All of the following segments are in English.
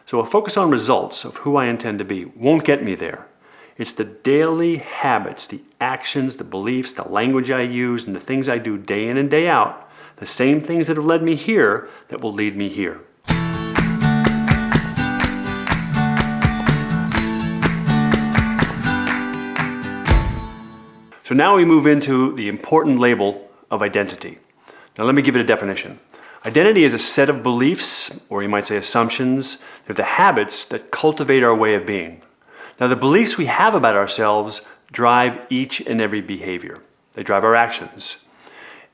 So a focus on results of who I intend to be won't get me there. It's the daily habits, the actions, the beliefs, the language I use, and the things I do day in and day out, the same things that have led me here that will lead me here. So now we move into the important label of identity. Now let me give it a definition. Identity is a set of beliefs, or you might say assumptions. They're the habits that cultivate our way of being. Now the beliefs we have about ourselves drive each and every behavior. They drive our actions.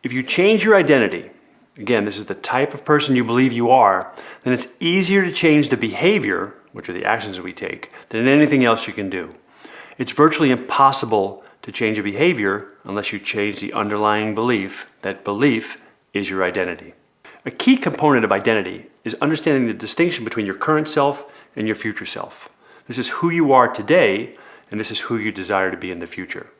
If you change your identity, again, this is the type of person you believe you are, then it's easier to change the behavior, which are the actions that we take, than anything else you can do. It's virtually impossible to change a behavior unless you change the underlying belief. That belief is your identity. A key component of identity is understanding the distinction between your current self and your future self. This is who you are today, and this is who you desire to be in the future.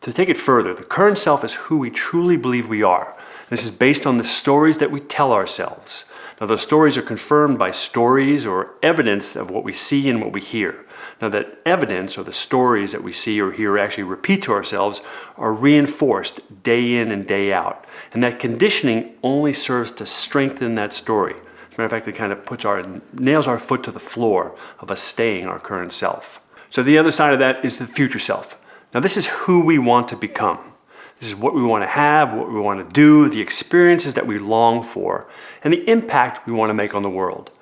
To take it further, the current self is who we truly believe we are. This is based on the stories that we tell ourselves. Now, those stories are confirmed by stories or evidence of what we see and what we hear. Now, that evidence or the stories that we see or hear actually repeat to ourselves are reinforced day in and day out. And that conditioning only serves to strengthen that story. As a matter of fact, it kind of nails our foot to the floor of us staying our current self. So the other side of that is the future self. Now, this is who we want to become. This is what we want to have, what we want to do, the experiences that we long for, and the impact we want to make on the world.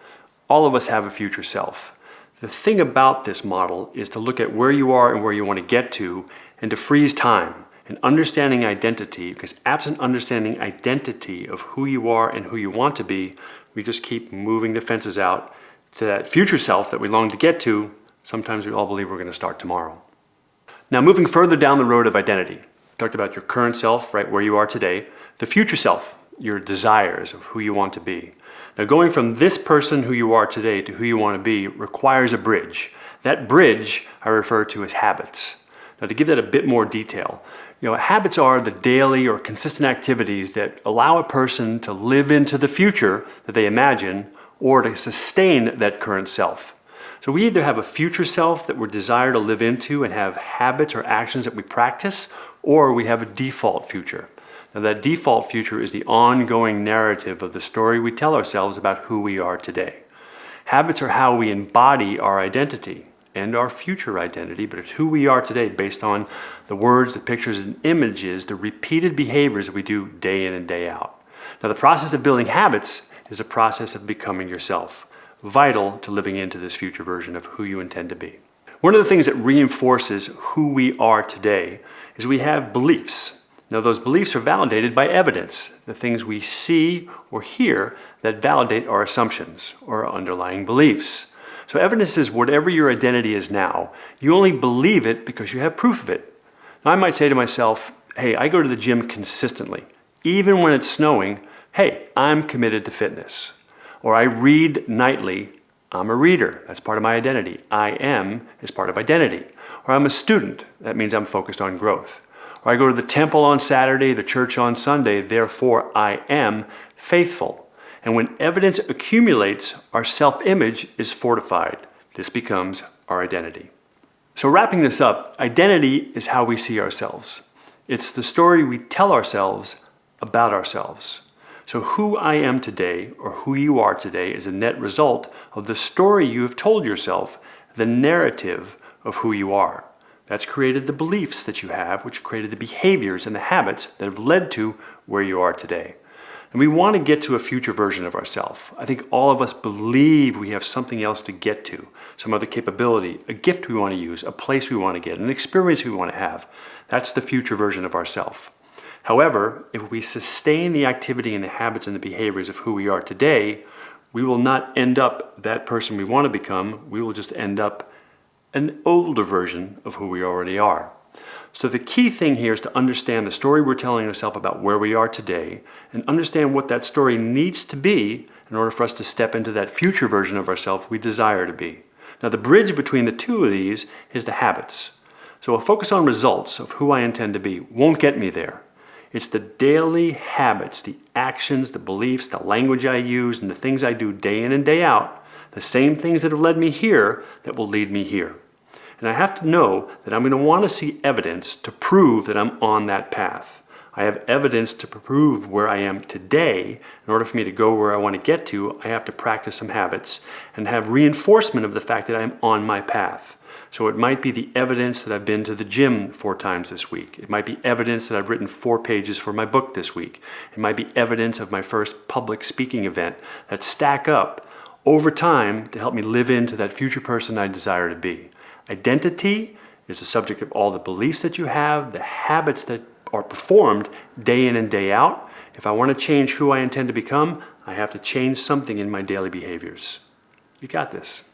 All of us have a future self. The thing about this model is to look at where you are and where you want to get to, and to freeze time and understanding identity, because absent understanding identity of who you are and who you want to be, we just keep moving the fences out to that future self that we long to get to. Sometimes we all believe we're going to start tomorrow. Now, moving further down the road of identity, talked about your current self, right where you are today, the future self, your desires of who you want to be. Now, going from this person who you are today to who you want to be requires a bridge. That bridge I refer to as habits. Now, to give that a bit more detail, habits are the daily or consistent activities that allow a person to live into the future that they imagine or to sustain that current self. So we either have a future self that we desire to live into and have habits or actions that we practice, or we have a default future. Now, that default future is the ongoing narrative of the story we tell ourselves about who we are today. Habits are how we embody our identity and our future identity, but it's who we are today based on the words, the pictures, and images, the repeated behaviors that we do day in and day out. Now, the process of building habits is a process of becoming yourself, vital to living into this future version of who you intend to be. One of the things that reinforces who we are today is we have beliefs. Now, those beliefs are validated by evidence, the things we see or hear that validate our assumptions or our underlying beliefs. So evidence is whatever your identity is now, you only believe it because you have proof of it. Now, I might say to myself, hey, I go to the gym consistently. Even when it's snowing, hey, I'm committed to fitness. Or I read nightly, I'm a reader. That's part of my identity. I am is part of identity. Or I'm a student. That means I'm focused on growth. Or I go to the temple on Saturday, the church on Sunday, therefore I am faithful. And when evidence accumulates, our self-image is fortified. This becomes our identity. So wrapping this up, identity is how we see ourselves. It's the story we tell ourselves about ourselves. So who I am today, or who you are today, is a net result of the story you have told yourself, the narrative of who you are. That's created the beliefs that you have, which created the behaviors and the habits that have led to where you are today. And we want to get to a future version of ourselves. I think all of us believe we have something else to get to, some other capability, a gift we want to use, a place we want to get, an experience we want to have. That's the future version of ourselves. However, if we sustain the activity and the habits and the behaviors of who we are today, we will not end up that person we want to become. We will just end up an older version of who we already are. So the key thing here is to understand the story we're telling ourselves about where we are today and understand what that story needs to be in order for us to step into that future version of ourselves we desire to be. Now, the bridge between the two of these is the habits. So a focus on results of who I intend to be won't get me there. It's the daily habits, the actions, the beliefs, the language I use, and the things I do day in and day out, the same things that have led me here that will lead me here. And I have to know that I'm going to want to see evidence to prove that I'm on that path. I have evidence to prove where I am today. In order for me to go where I want to get to, I have to practice some habits and have reinforcement of the fact that I'm on my path. So it might be the evidence that I've been to the gym 4 times this week. It might be evidence that I've written 4 pages for my book this week. It might be evidence of my first public speaking event that stack up over time to help me live into that future person I desire to be. Identity is the subject of all the beliefs that you have, the habits that are performed day in and day out. If I want to change who I intend to become, I have to change something in my daily behaviors. You got this.